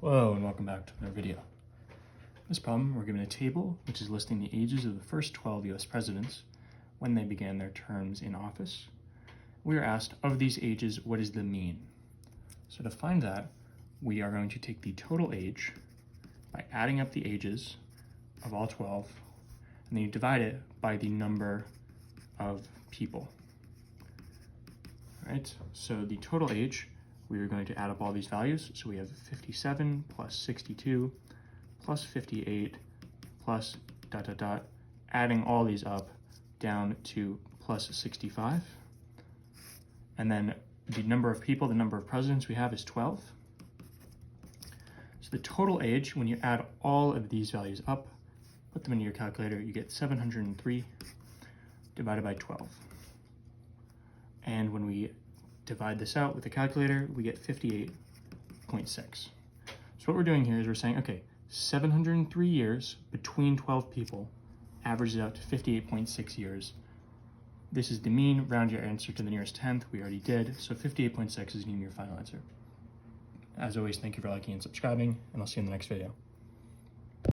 Hello and welcome back to another video. In this problem, we're given a table which is listing the ages of the first 12 US presidents when they began their terms in office. We are asked, of these ages, what is the mean? So to find that, we are going to take the total age by adding up the ages of all 12, and then you divide it by the number of people. All right, so the total age, we are going to add up all these values. So we have 57 plus 62 plus 58 plus ... adding all these up down to plus 65. And then the number of people, the number of presidents we have is 12. So the total age, when you add all of these values up, put them into your calculator, you get 703 divided by 12. And when we divide this out with the calculator, we get 58.6. So what we're doing here is we're saying, okay, 703 years between 12 people averages out to 58.6 years. This is the mean. Round your answer to the nearest tenth. We already did. So 58.6 is going to be your final answer. As always, thank you for liking and subscribing, and I'll see you in the next video.